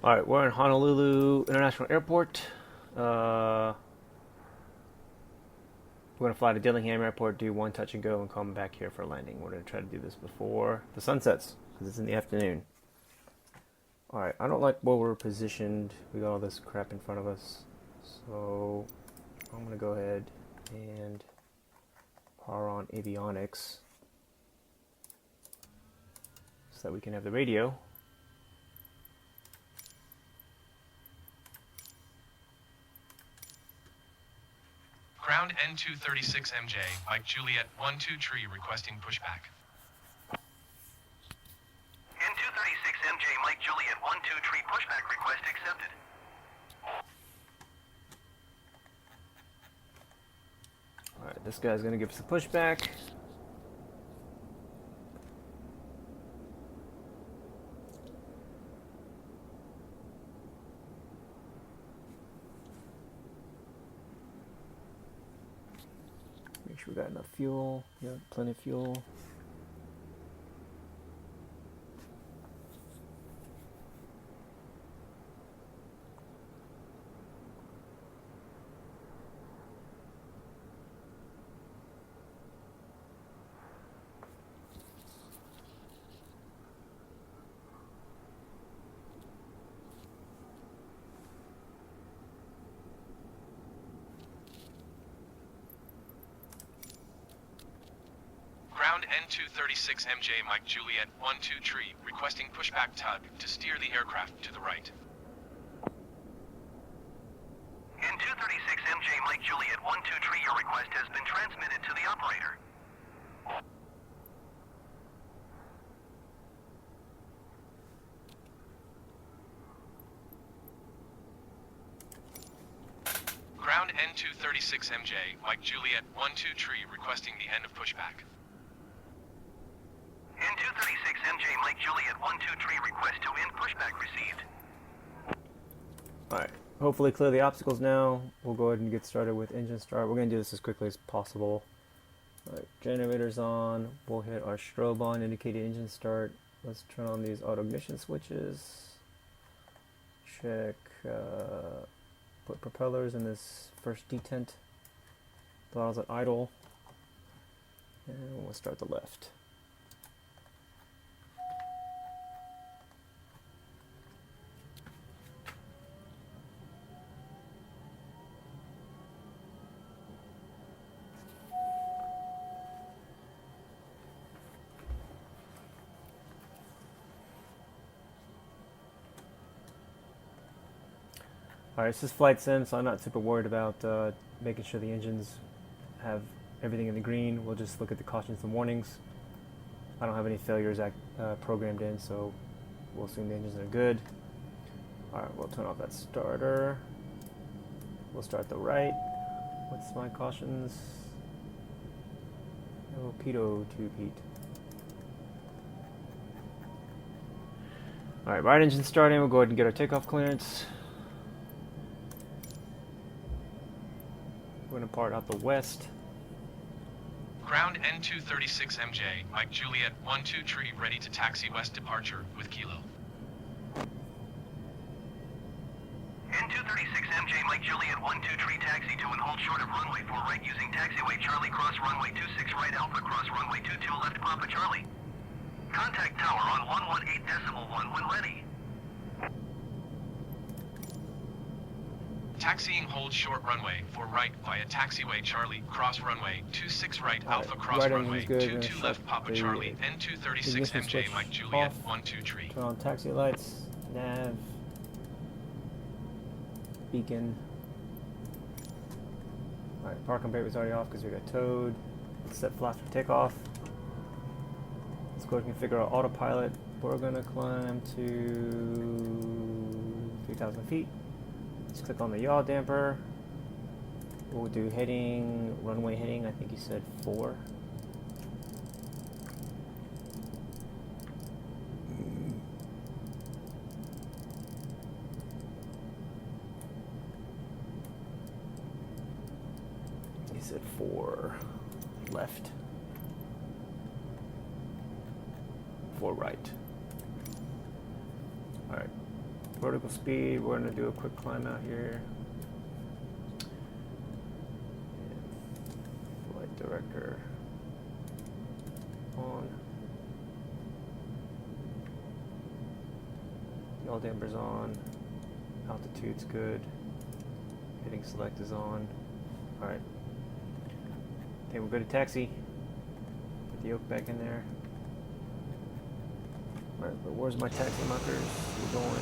Alright, we're in Honolulu International Airport. We're going to fly to Dillingham Airport, do one touch and go, and come back here for landing. We're going to try to do this before the sun sets, because it's in the afternoon. Alright, I don't like where we're positioned. We got all this crap in front of us. So, I'm going to go ahead and power on avionics so that we can have the radio. Ground N236MJ, Mike Juliet 12 tree requesting pushback. N236MJ, Mike Juliet 12 tree pushback request accepted. Alright, this guy's going to give us a pushback. Make sure we got enough fuel. Yeah, plenty of fuel. Ground N236MJ, Mike Juliet 12 tree requesting pushback tug to steer the aircraft to the right. N236MJ, Mike Juliet 12 tree, your request has been transmitted to the operator. Ground N236MJ, Mike Juliet 12 tree requesting the end of pushback. N236MJ, Mike Juliet 12 tree request to end pushback received. Alright, hopefully clear the obstacles now. We'll go ahead and get started with engine start. We're going to do this as quickly as possible. Alright, generators on. We'll hit our strobe on, indicating engine start. Let's turn on these auto ignition switches. Check, put propellers in this first detent. Throttles at idle. And we'll start the left. Alright, this is flight sim, so I'm not super worried about making sure the engines have everything in the green. We'll just look at the cautions and warnings. I don't have any failures programmed in, so we'll assume the engines are good. Alright, we'll turn off that starter. We'll start the right. What's my cautions? No pitot to Pete. Alright, right engine starting. We'll go ahead and get our takeoff clearance. We're going to part out the west. Ground N236MJ, Mike Juliet 12 tree ready to taxi west departure with Kilo. N236MJ, Mike Juliet 12 tree taxi to and hold short of runway 4 right using taxiway Charlie cross runway 26 right Alpha cross runway 22 left Papa Charlie. Contact tower on 118.1 when ready. Taxiing hold short runway 4 right via taxiway Charlie cross runway 26 right Alpha cross right runway engine's good. 22 left Papa Charlie N236MJ, Mike Juliet 12 tree. Turn on taxi lights, nav, beacon. Alright, park and brake was already off because we got towed. Let's set flaps for takeoff. Let's go ahead and configure our autopilot. We're going to climb to 3,000 feet. Let's click on the yaw damper. We'll do heading, runway heading, I think you said 4. You said 4 left. 4 right. Alright. Vertical speed, we're going to do a quick climb out here. And flight director on. Yaw dampers on. Altitude's good. Heading select is on. Alright. Okay, we'll go to taxi. Put the yoke back in there. Alright, but where's my taxi markers? We're going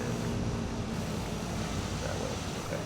that way. Okay.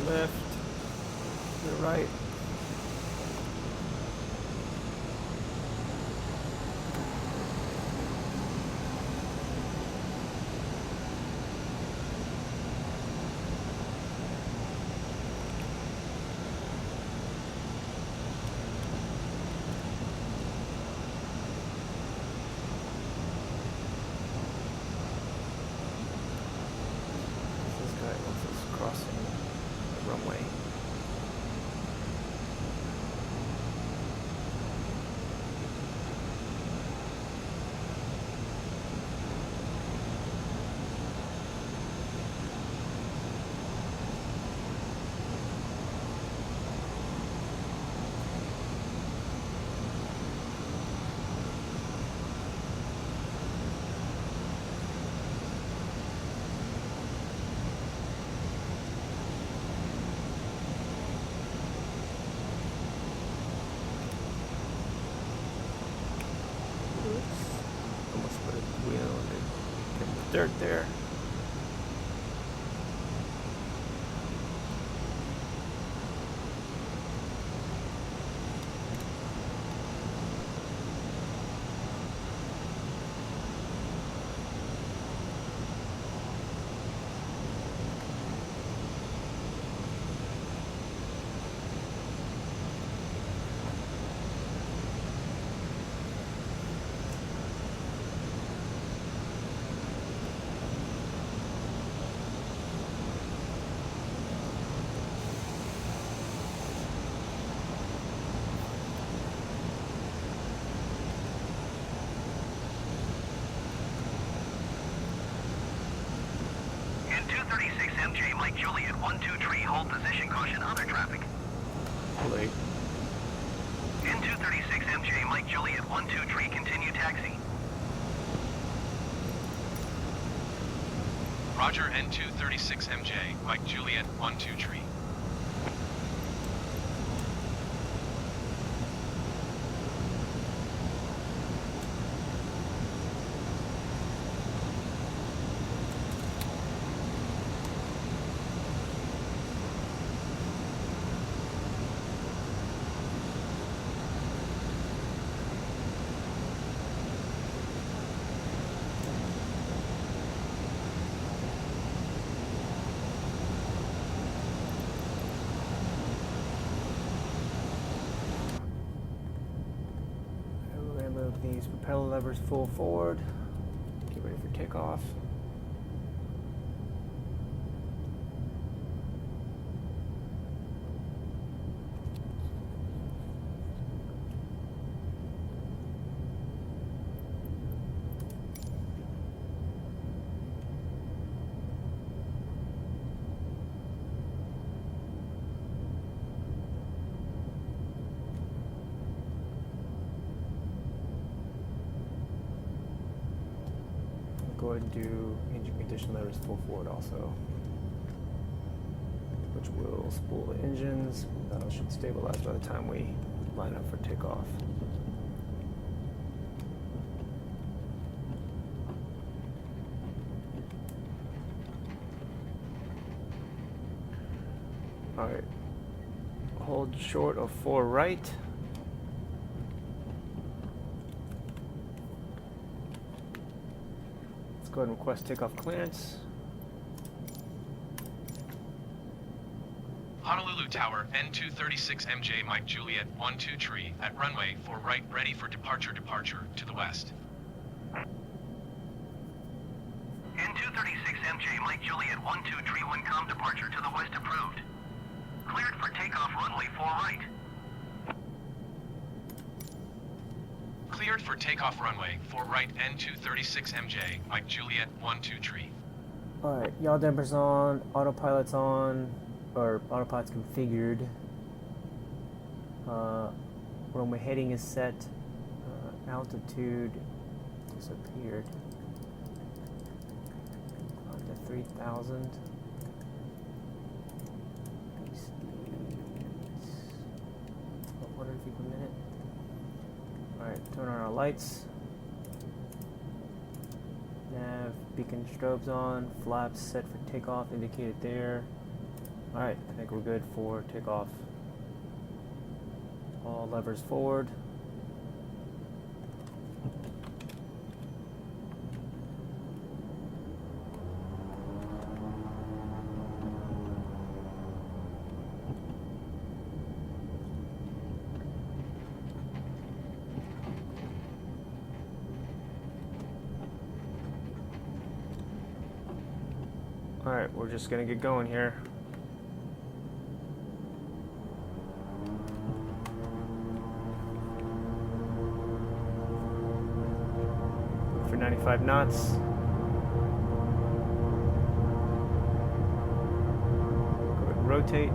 Left, to the right. This guy wants us crossing the runway. Almost put a wheel in it. Get the dirt there. In 236 MJ, Mike Juliet, 1-2 tree, hold position, caution, other traffic. Late. In 236 MJ, Mike Juliet, 1-2 tree, continue taxi. Roger, N236MJ, Mike Juliet, 1-2 tree. And we're going to move these propeller levers full forward. Get ready for takeoff. Go ahead and do engine condition levers full forward also, which will spool the engines. That should stabilize by the time we line up for takeoff. Hold short of 4 right. Let's go ahead and request takeoff clearance. Honolulu Tower, N236MJ Mike Juliet, 12 tree, at runway 4 right, ready for departure to the west. N236MJ Mike Juliet, 12 tree, Wincom departure to the west approved. Cleared for takeoff runway 4 right. Cleared for takeoff runway 4 right, N236MJ Mike Juliet, 12 tree. Alright, yaw dampers on, autopilot's on, or autopilot's configured. Runway heading is set. Altitude disappeared. On to 3,000. Speeds. 100 feet per minute. Alright, turn on our lights. Nav, beacon strobes on, flaps set for takeoff, indicated there. Alright, I think we're good for takeoff. All levers forward. Alright, we're just gonna get going here. For 95 knots. Go ahead and rotate.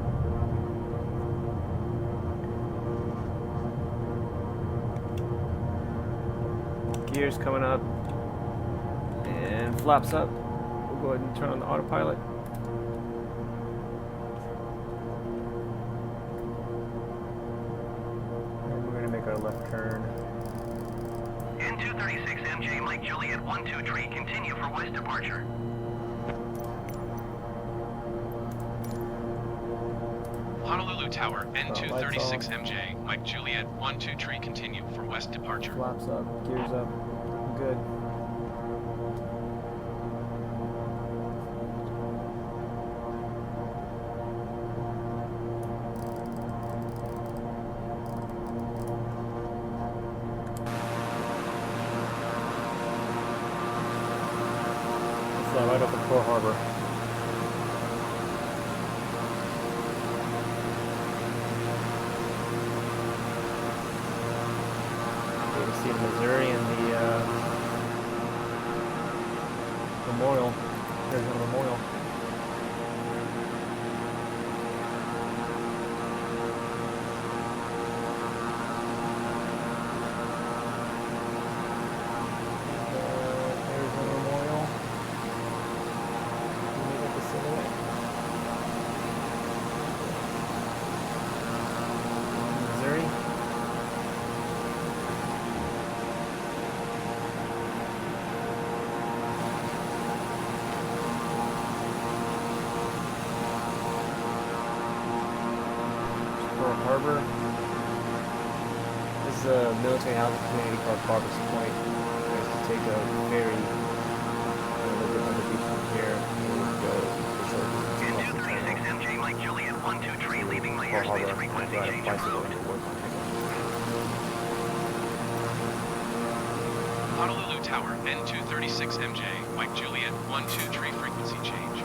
Gears coming up. And flaps up. Go ahead and turn on the autopilot. And we're going to make our left turn. N236MJ Mike Juliet, 12 tree, continue for west departure. Honolulu Tower, N236MJ Mike Juliet, 12 tree, continue for west departure. Flaps up, gears up. Good. Right up at Pearl Harbor. You can see the Missouri and the memorial. There's a memorial. Harbor. This is a military housing community called Barbers Point. You guys can take a ferry a little bit on the beach from here. We'll go for short distance. N236MJ Mike Juliet, 12 tree, leaving my airspace frequency change approved. Honolulu Tower, N236MJ Mike Juliet, 12 tree, frequency change.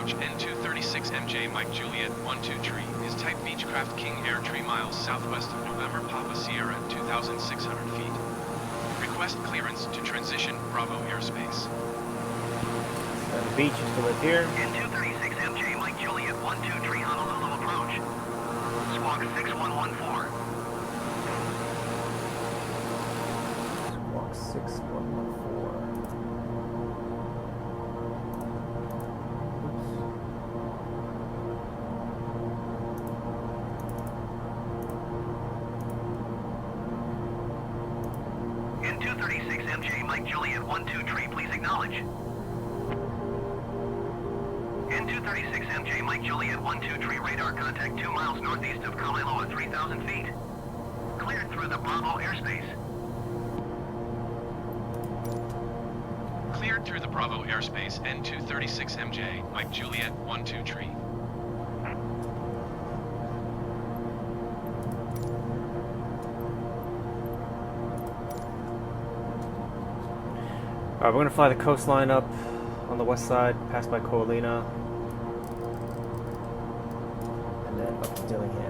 N236MJ Mike Juliet, 12 tree, is type Beechcraft King Air, tree miles southwest of November Papa Sierra, 2,600 feet. Request clearance to transition Bravo airspace. The beach is still up here. N236MJ Mike Juliet, 12 tree, Honolulu approach. Squawk 6114. Squawk 6114. N236 MJ Mike Juliet 12 tree, please acknowledge. N236 MJ Mike Juliet 12 tree, radar contact 2 miles northeast of Kaliloa, 3,000 feet. Cleared through the Bravo airspace. Cleared through the Bravo airspace, N236 MJ, Mike Juliet 12 tree. Alright, we're going to fly the coastline up on the west side, pass by Coalina, and then up to Dillingham.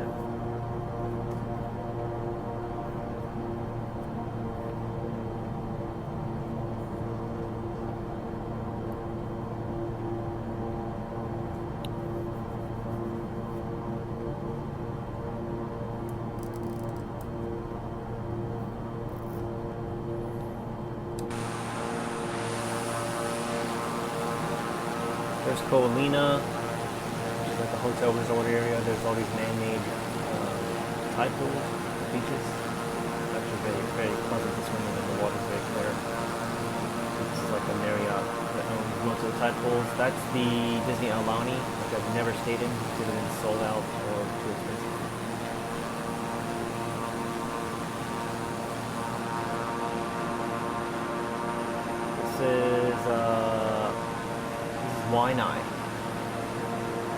There's Coalina, which is like a hotel resort area. There's all these man-made tide pools, beaches. Actually very, very pleasant to swim in, and the water's very clear. This is like a Marriott that owns most of the tide pools. That's the Disney Aulani, which I've never stayed in because it's been sold out or too expensive. This is Waianae,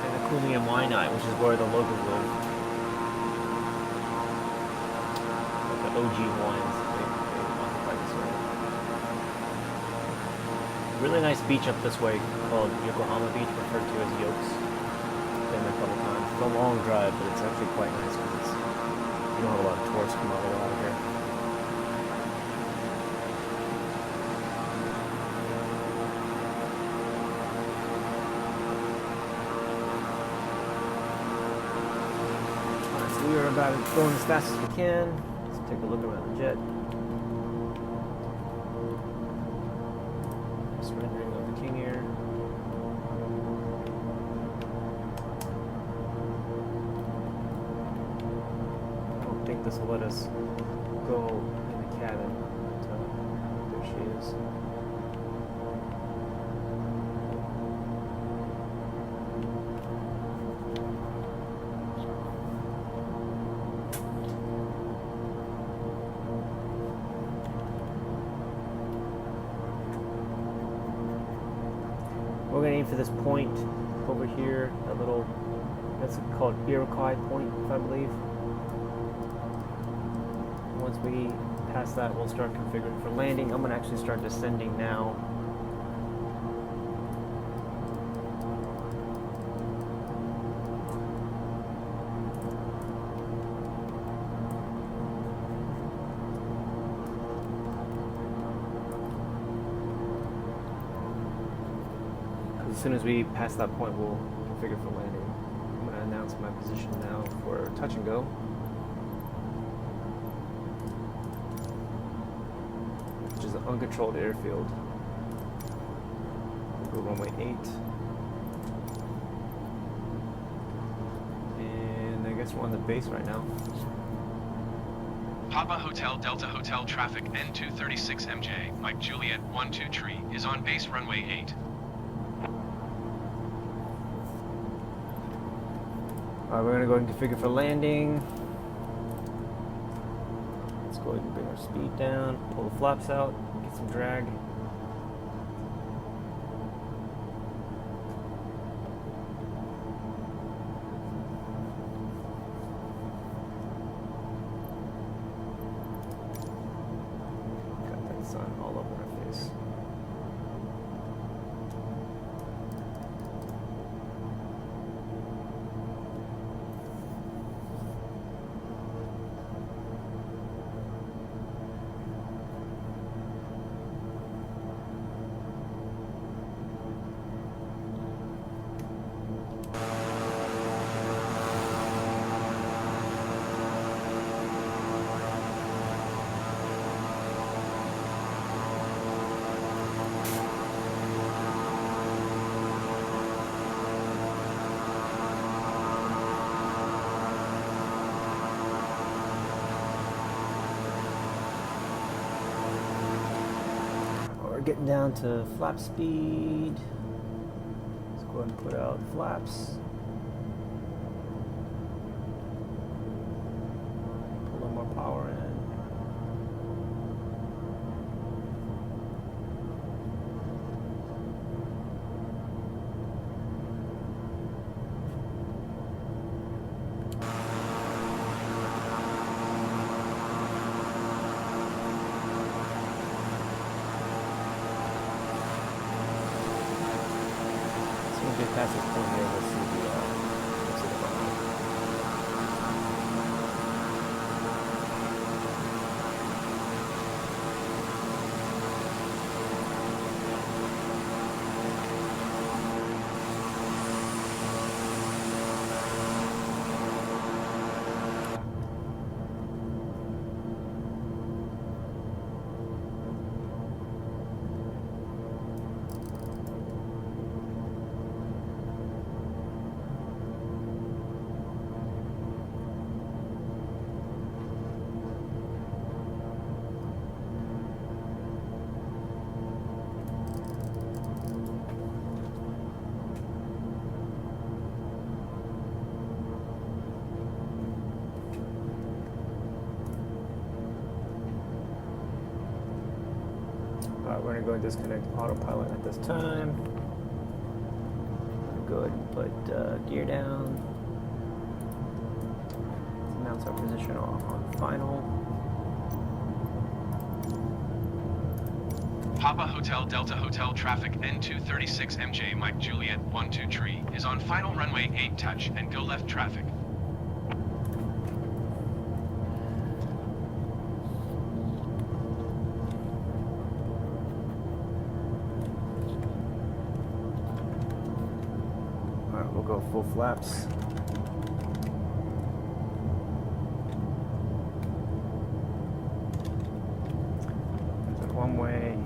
and the Kuliam Waianae, which is where the locals live. Like the OG wines, they occupy this area. Really nice beach up this way called Yokohama Beach, referred to as Yokes. Been there a couple times. It's a long drive, but it's actually quite nice because you don't have a lot of tourists come all the way out of here. We are about going as fast as we can. Let's take a look around the jet. Surrendering of the King Air. I don't think this will let us go in the cabin, but there she is. We're going to aim for this point over here, that little, that's called Iroquois Point, if I believe. Once we pass that, we'll start configuring for landing. I'm going to actually start descending now. As soon as we pass that point, we'll configure for landing. I'm going to announce my position now for touch and go. Which is an uncontrolled airfield. We'll go runway 8. And I guess we're on the base right now. Papa Hotel Delta Hotel traffic N236 MJ, Mike Juliet 12 tree, is on base runway 8. Alright, we're going to go ahead and configure for landing. Let's go ahead and bring our speed down, pull the flaps out, get some drag. Got that sun all over our face. getting down to flap speed. Let's go ahead and put out flaps. Put a little more power in. Get past this point here, let's see the bottom. We're going to go and disconnect autopilot at this time. Go ahead and put gear down. Announce our position on final. Papa Hotel Delta Hotel traffic N236 MJ Mike Juliet 12 tree is on final runway 8 touch and go left traffic. We'll go full flaps. There's a one way.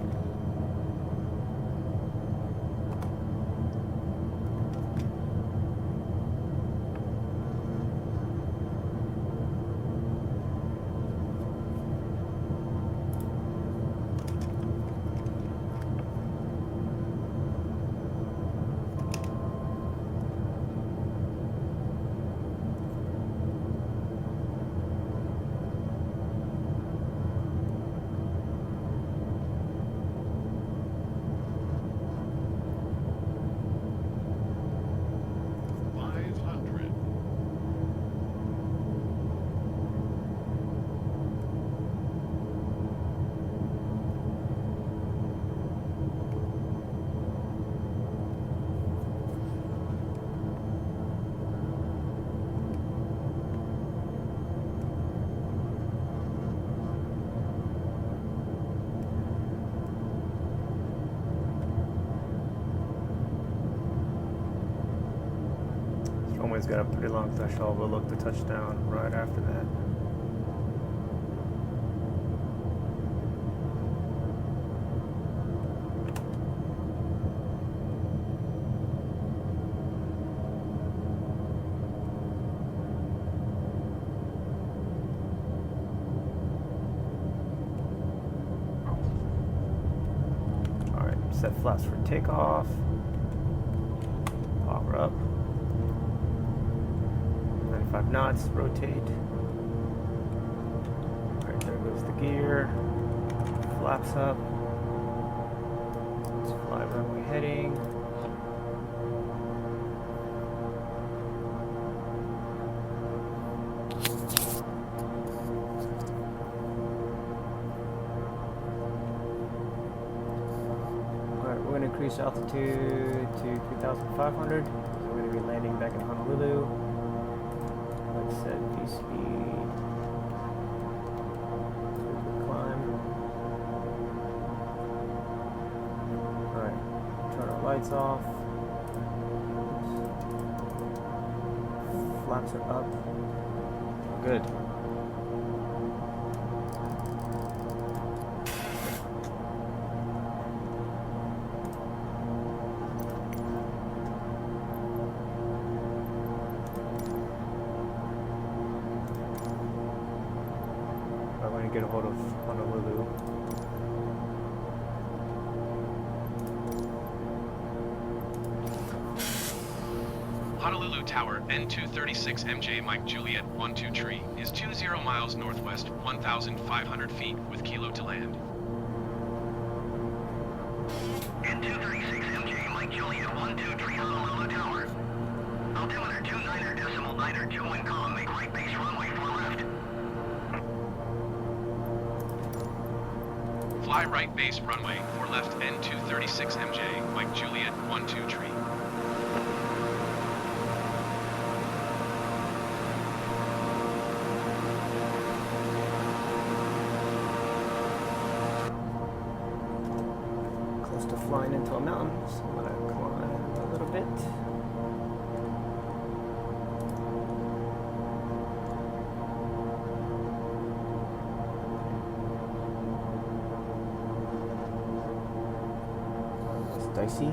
Runway's got a pretty long threshold. We'll look to touchdown right after that. Alright, set flaps for takeoff. Power up. 95 knots, rotate. Alright, there goes the gear. Flaps up. Let's fly runway heading. Alright, we're going to increase altitude to 3,500. So we're going to be landing back in Honolulu. Set V speed. Climb. Alright, turn our lights off. Flaps are up. Good. Get a hold of Honolulu. Honolulu Tower, N236 MJ Mike Juliet 12 tree, is 20 miles northwest, 1,500 feet, with kilo to land. N236 MJ Mike Juliet 12 tree Honolulu Tower. Altimeter 29.9 wind calm, make right base runway 4 left. Fly right base runway 4 left N236 MJ Mike Juliet 12 tree. Close to flying into a mountain, so I'm gonna climb a little bit. It's dicey.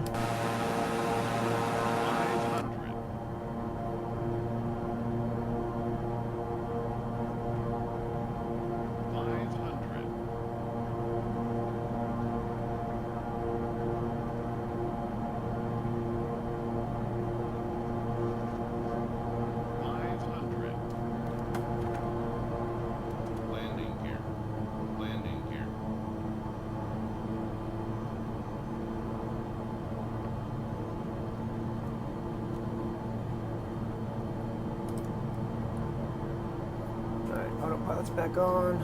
500. Landing here. Landing here. Alright, autopilot's back on.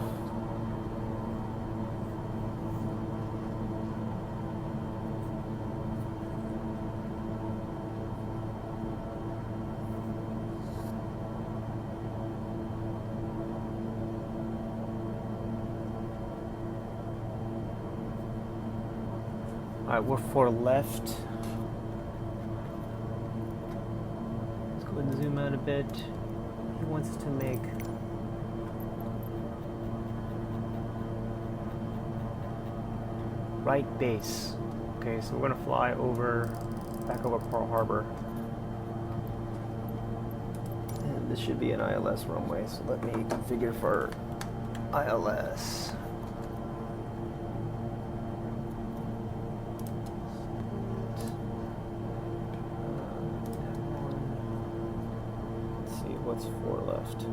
Alright, we're 4 left. Let's go ahead and zoom out a bit. He wants us to make right base. Okay, so we're gonna fly back over Pearl Harbor. And this should be an ILS runway, so let me configure for ILS. Let's see, what's 4 left?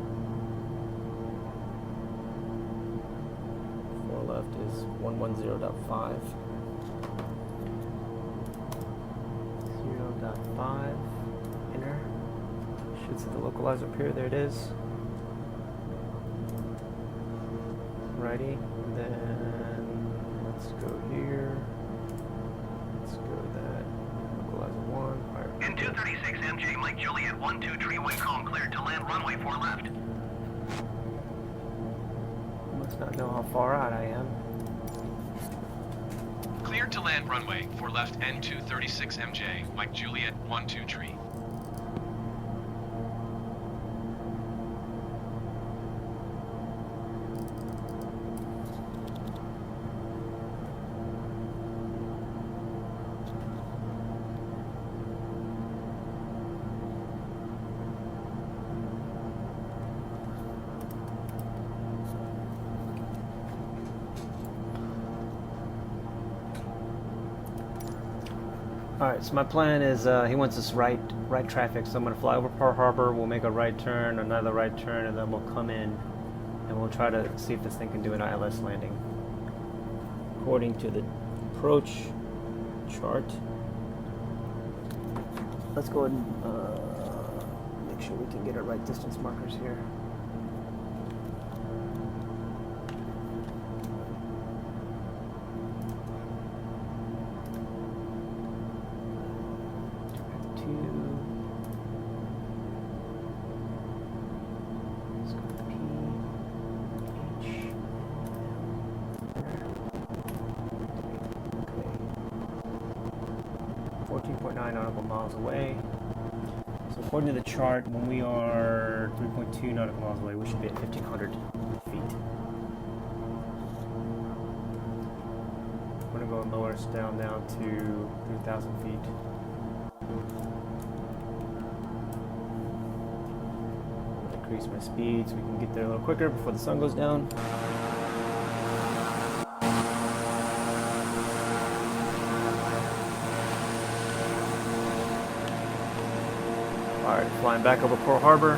4 left is 110.5. 0.5 inner. Should see the localizer up here. There it is. Righty. Then let's go here. Let's go to that. Localizer 1. N236 MJ Mike Juliet 12 tree wind calm, cleared to land runway 4 left. Must not know how far out I am. Cleared to land runway 4 left N236 MJ Mike Juliet 12 tree. Alright, so my plan is he wants us right traffic, so I'm going to fly over Pearl Harbor, we'll make a right turn, another right turn, and then we'll come in and we'll try to see if this thing can do an ILS landing. According to the approach chart. Let's go ahead and make sure we can get our right distance markers here. Let's go to P, H, okay. 14.9 nautical miles away. So according to the chart, when we are 3.2 nautical miles away, we should be at 1,500 feet. I'm gonna go and lower us down now to 3,000 feet. Increase my speed so we can get there a little quicker before the sun goes down. Alright, flying back over Pearl Harbor.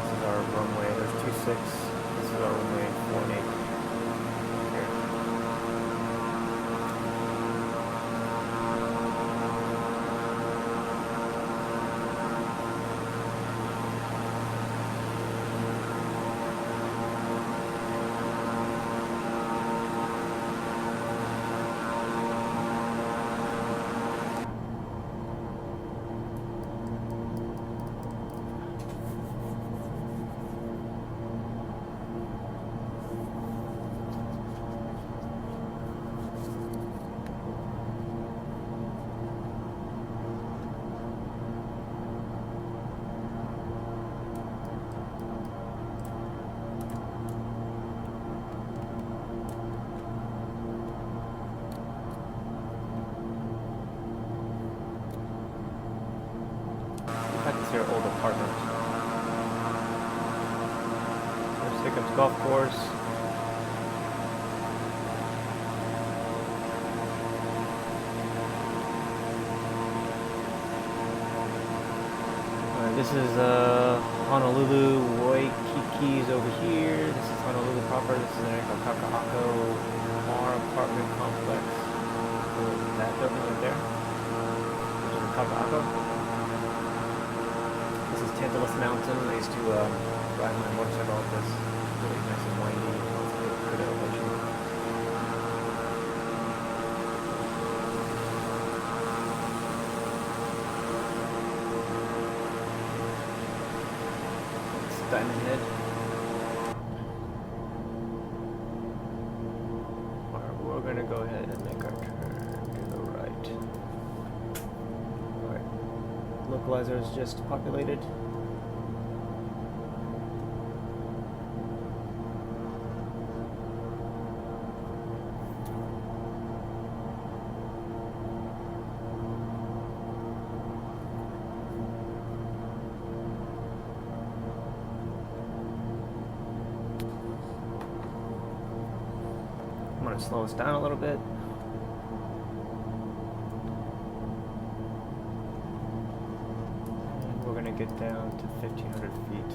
This is our runway. There's 26. This is our runway 48. Here. Their old apartment. There's Hickham's Golf Course. This is Honolulu, Waikiki's over here. This is Honolulu proper. This is an Kaka'ako Mar apartment complex. So that building right there. Which is Kaka'ako. This is Tantalus Mountain. I used to ride my motorcycle up this. Really nice and windy. Good elevation. It's Diamond Head. Alright, we're going to go ahead and make our turn to the right. Alright. Localizer is just populated. I'm going to slow us down a little bit. And we're going to get down to 1,500 feet.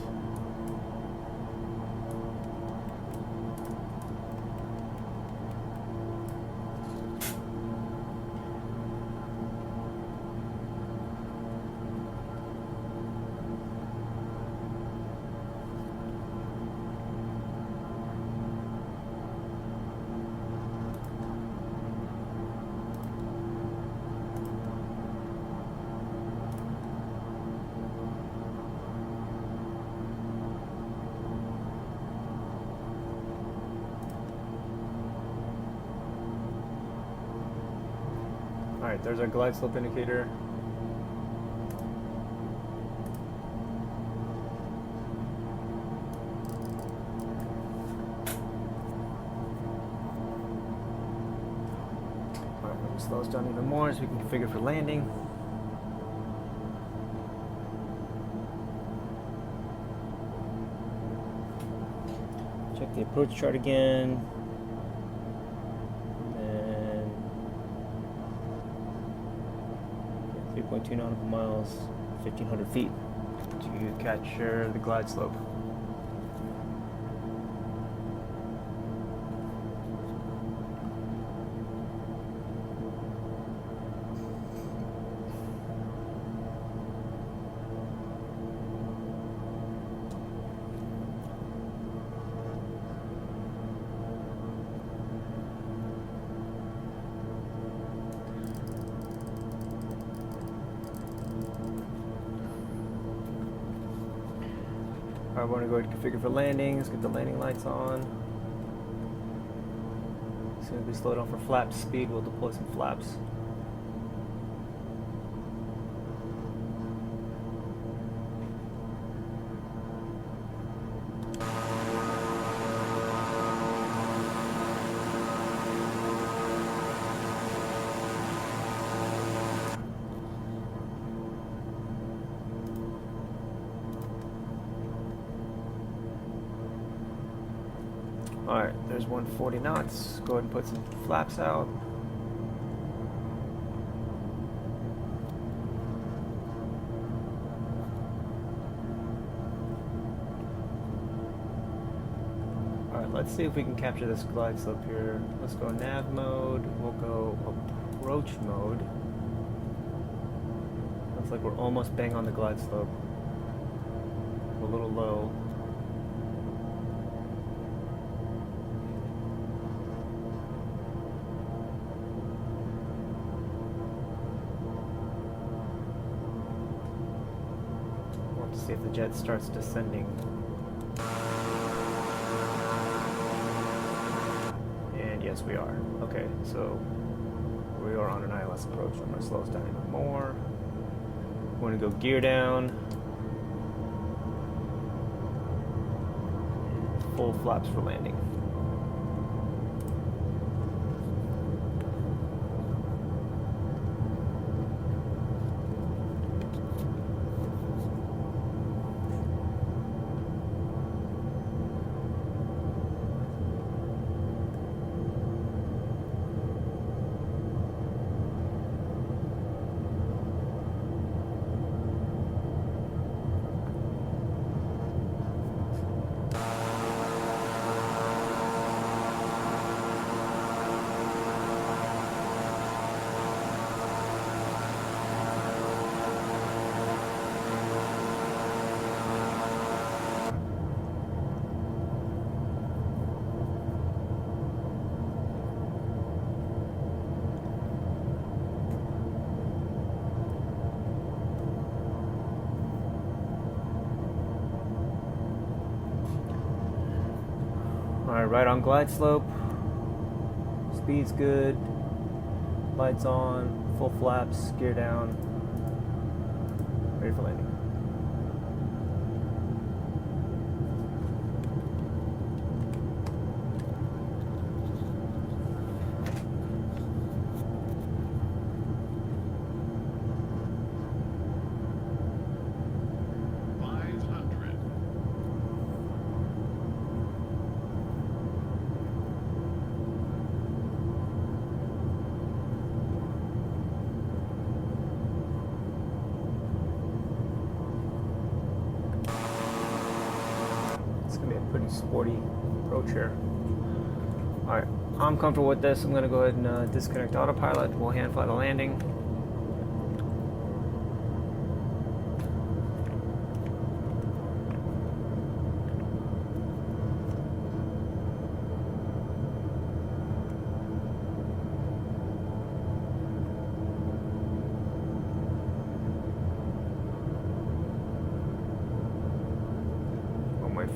Alright, there's our glide slope indicator. Alright, let me slow us down even more so we can configure for landing. Check the approach chart again. 3.2 nautical miles, 1,500 feet to capture the glide slope. I want to go ahead and configure for landings, get the landing lights on. As soon as we slow down for flap speed, we'll deploy some flaps. Alright, there's 140 knots. Go ahead and put some flaps out. Alright, let's see if we can capture this glide slope here. Let's go nav mode. We'll go approach mode. Looks like we're almost bang on the glide slope. We're a little low. See if the jet starts descending. And yes, we are. Okay, so we are on an ILS approach. I'm going to slow us down even more. I'm going to go gear down. Full flaps for landing. Alright, right on glide slope. Speed's good. Lights on. Full flaps. Gear down. Ready for landing. Pretty sporty approach here. Alright, I'm comfortable with this. I'm going to go ahead and disconnect autopilot. We'll hand fly the landing.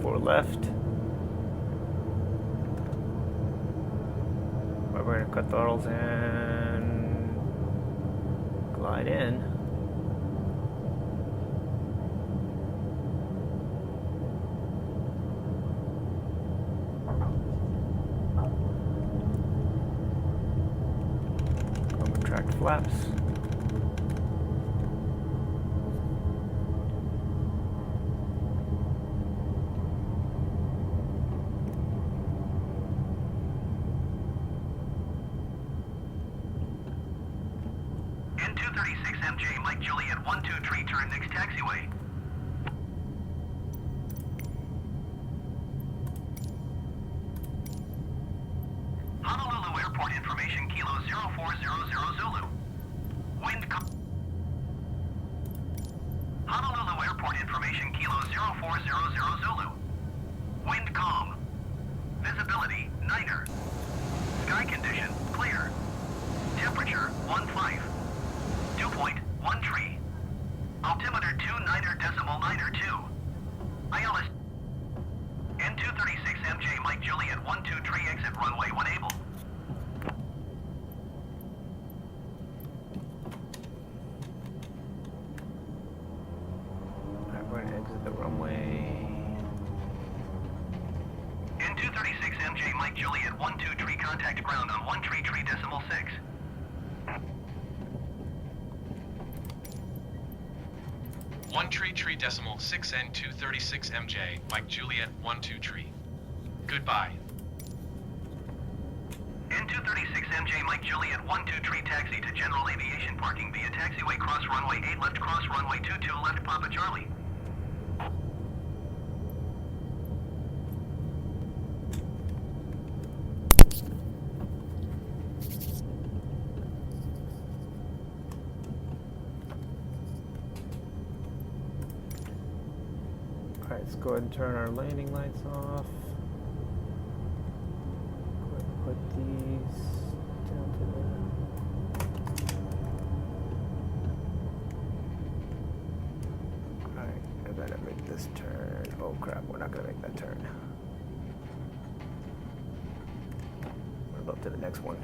For left. We're going to cut throttles and glide in. Come retract flaps. MJ, Mike Juliet, 123, turn next taxiway. Honolulu Airport information, Kilo 0400 Zulu. Honolulu Airport information, Kilo 0400 Zulu. Wind calm. Visibility, niner. Sky condition, clear. Temperature, 15. Dew point, 13. Altimeter 29.992. ILS N236 MJ Mike Juliet 123 exit runway 1 able. I'm going to exit the runway. N236 MJ Mike Juliet 123 contact ground on 133.6. 133.6 N236 MJ, Mike Juliet 123. Goodbye. Mike Juliet 12 tree taxi to general aviation parking via taxiway cross runway 8 left cross runway 22 left Papa Charlie. Alright, let's go ahead and turn our landing lights off. Go ahead and put these down to the... Alright, I better make this turn. Oh crap, we're not gonna make that turn. We're up to the next one.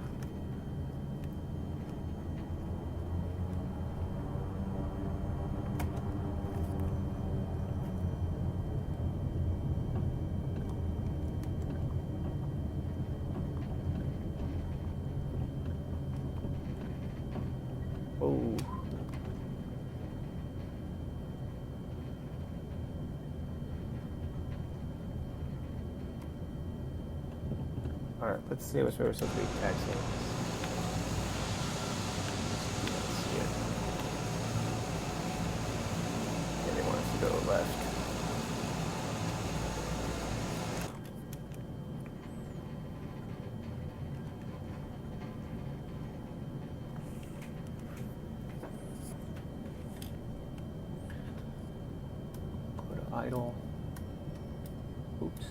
Oh. Alright, let's see which way we're supposed to be taxiing. Let's see it. Yeah, they want us to go left. Idle. Oops.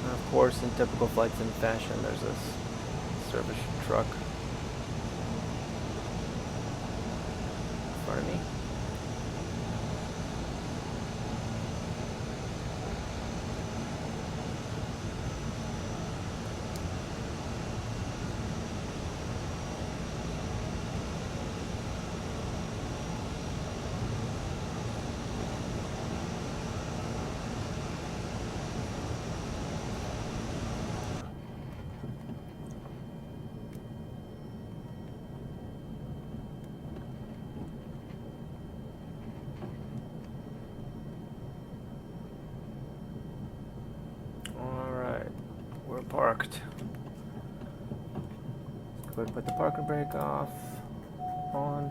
Of course, in typical flight sim fashion, there's this service truck in front of me. Parked. Let's go ahead and put the parking brake off, on,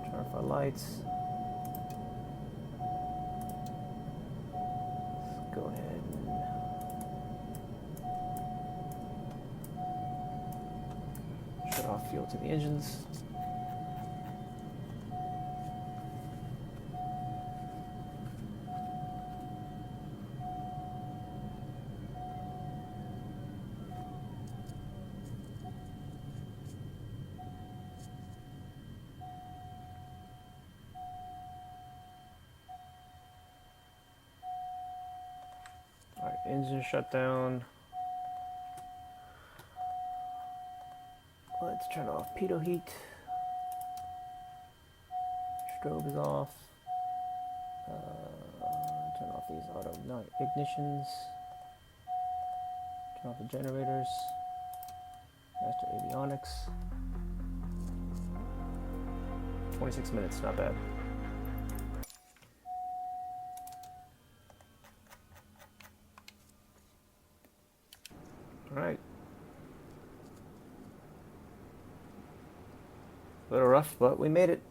turn off our lights. Let's go ahead and shut off fuel to the engines. Alright, engine shut down. Let's turn off pitot heat. Strobe is off. Turn off these auto ignitions. Turn off the generators. Master avionics. 26 minutes, not bad. Alright. A little rough, but we made it.